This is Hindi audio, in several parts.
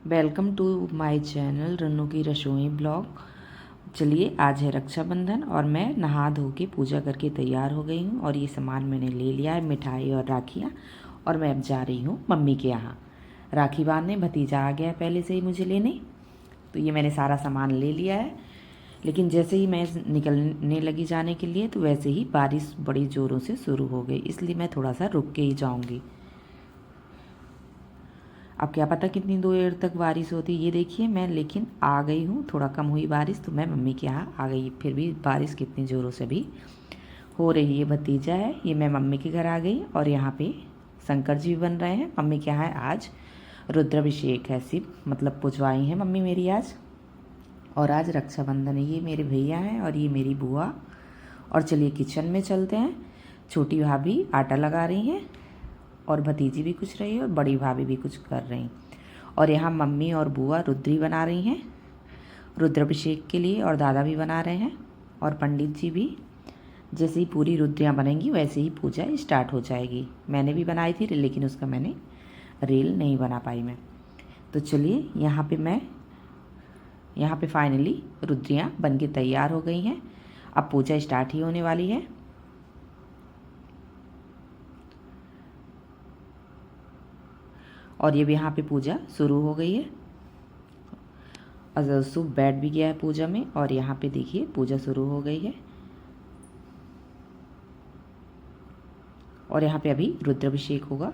Welcome to my channel Rannu की रसोई ब्लॉग। चलिए, आज है रक्षाबंधन और मैं नहा धो के पूजा करके तैयार हो गई हूँ और ये सामान मैंने ले लिया है, मिठाई और राखियाँ। और मैं अब जा रही हूँ मम्मी के यहाँ राखी बांधने। भतीजा आ गया है पहले से ही मुझे लेने, तो ये मैंने सारा सामान ले लिया है। लेकिन जैसे ही मैं निकलने लगी जाने के लिए, तो वैसे ही बारिश बड़ी ज़ोरों से शुरू हो गई, इसलिए मैं थोड़ा सा रुक के ही जाऊँगी। अब क्या पता कितनी देर तक बारिश होती। ये देखिए, मैं लेकिन आ गई हूँ। थोड़ा कम हुई बारिश तो मैं मम्मी के यहाँ आ गई। फिर भी बारिश कितनी ज़ोरों से भी हो रही है। भतीजा है, ये मैं मम्मी के घर आ गई और यहाँ पे शंकर जी भी बन रहे हैं। मम्मी के यहाँ आज रुद्राभिषेक है, शिव मतलब पुजवाई हैं मम्मी मेरी आज। और आज रक्षाबंधन है। ये मेरे भैया हैं और ये मेरी बुआ। और चलिए किचन में चलते हैं। छोटी भाभी आटा लगा रही हैं और भतीजी भी कुछ रही है और बड़ी भाभी भी कुछ कर रही। और यहाँ मम्मी और बुआ रुद्री बना रही हैं रुद्राभिषेक के लिए, और दादा भी बना रहे हैं और पंडित जी भी। जैसे ही पूरी रुद्रियाँ बनेंगी वैसे ही पूजा स्टार्ट हो जाएगी। मैंने भी बनाई थी, लेकिन उसका मैंने रील नहीं बना पाई मैं। तो चलिए, यहाँ पे फाइनली रुद्रियाँ बन के तैयार हो गई हैं। अब पूजा स्टार्ट ही होने वाली है। और ये भी यहाँ पे पूजा शुरू हो गई है। अजसु बैठ भी गया है पूजा में और यहाँ पे देखिए पूजा शुरू हो गई है। और यहाँ पे अभी रुद्राभिषेक होगा।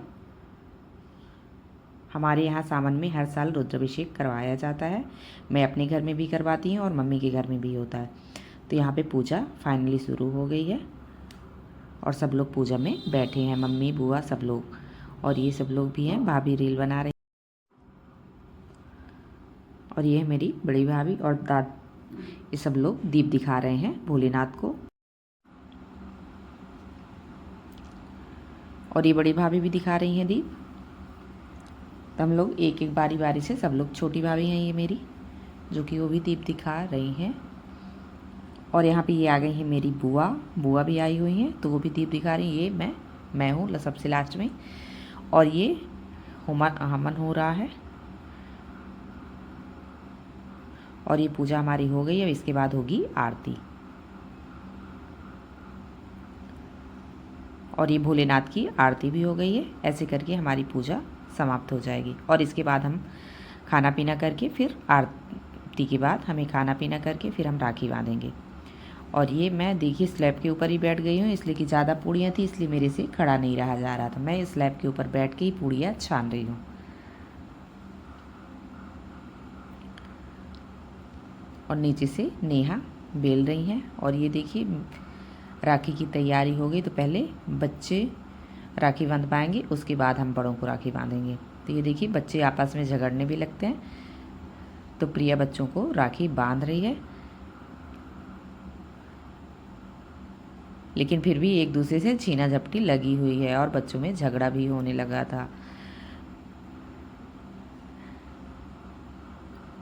हमारे यहाँ सावन में हर साल रुद्राभिषेक करवाया जाता है। मैं अपने घर में भी करवाती हूँ और मम्मी के घर में भी होता है। तो यहाँ पे पूजा फाइनली शुरू हो गई है और सब लोग पूजा में बैठे हैं, मम्मी बुआ सब लोग। और ये सब लोग भी हैं, भाभी रील बना रही। और ये है मेरी बड़ी भाभी और ये सब लोग दीप दिखा रहे हैं भोलेनाथ को। और ये बड़ी भाभी भी दिखा रही हैं दीप। तो हम लोग एक एक बारी बारी से सब लोग, छोटी भाभी हैं ये मेरी, जो कि वो भी दीप दिखा रही हैं। और यहाँ पे ये आ गई है मेरी बुआ। बुआ भी आई हुई हैं, तो वो भी दीप दिखा रही हैं। ये मैं हूँ सबसे लास्ट में। और ये हवन हो रहा है। और ये पूजा हमारी हो गई है। इसके बाद होगी आरती। और ये भोलेनाथ की आरती भी हो गई है। ऐसे करके हमारी पूजा समाप्त हो जाएगी। और इसके बाद हम खाना पीना करके, फिर आरती के बाद हमें खाना पीना करके फिर हम राखी बांधेंगे। और ये मैं देखिए स्लैब के ऊपर ही बैठ गई हूँ, इसलिए कि ज़्यादा पूड़ियाँ थी, इसलिए मेरे से खड़ा नहीं रहा जा रहा था। मैं इस स्लैब के ऊपर बैठ के ही पूड़ियाँ छान रही हूँ। और नीचे से नेहा बेल रही हैं। और ये देखिए राखी की तैयारी हो गई। तो पहले बच्चे राखी बांध पाएंगे, उसके बाद हम बड़ों को राखी बांधेंगे। तो ये देखिए बच्चे आपस में झगड़ने भी लगते हैं। तो प्रिया बच्चों को राखी बांध रही है, लेकिन फिर भी एक दूसरे से छीना झपटी लगी हुई है और बच्चों में झगड़ा भी होने लगा था।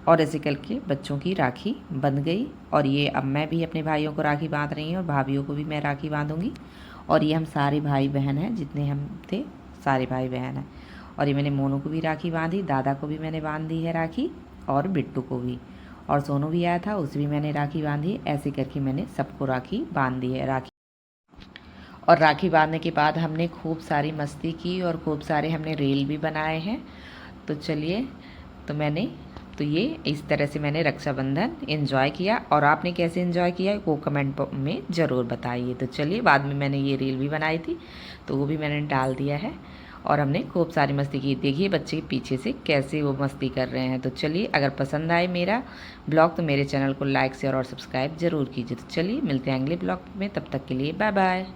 और ऐसे करके बच्चों की राखी बंध गई। और ये अब मैं भी अपने भाइयों को राखी बांध रही हूँ और भाभीयों को भी मैं राखी बांधूंगी। और ये हम सारे भाई बहन हैं, जितने हम थे सारे भाई बहन हैं। और ये मैंने मोनू को भी राखी बांधी, दादा को भी मैंने बांध दी है राखी, और बिट्टू को भी। और सोनू भी आया था, उसे भी मैंने राखी बांधी। ऐसे करके मैंने सबको राखी बांध दी है। और राखी बांधने के बाद हमने खूब सारी मस्ती की और खूब सारे हमने रील भी बनाए हैं। तो चलिए, तो ये इस तरह से मैंने रक्षाबंधन एंजॉय किया। और आपने कैसे एंजॉय किया वो कमेंट में ज़रूर बताइए। तो चलिए, बाद में मैंने ये रील भी बनाई थी, तो वो भी मैंने डाल दिया है। और हमने खूब सारी मस्ती की। देखिए बच्चे पीछे से कैसे वो मस्ती कर रहे हैं। तो चलिए, अगर पसंद आए मेरा ब्लॉग तो मेरे चैनल को लाइक शेयर और सब्सक्राइब ज़रूर कीजिए। तो चलिए, मिलते हैं अगले ब्लॉग में। तब तक के लिए बाय बाय।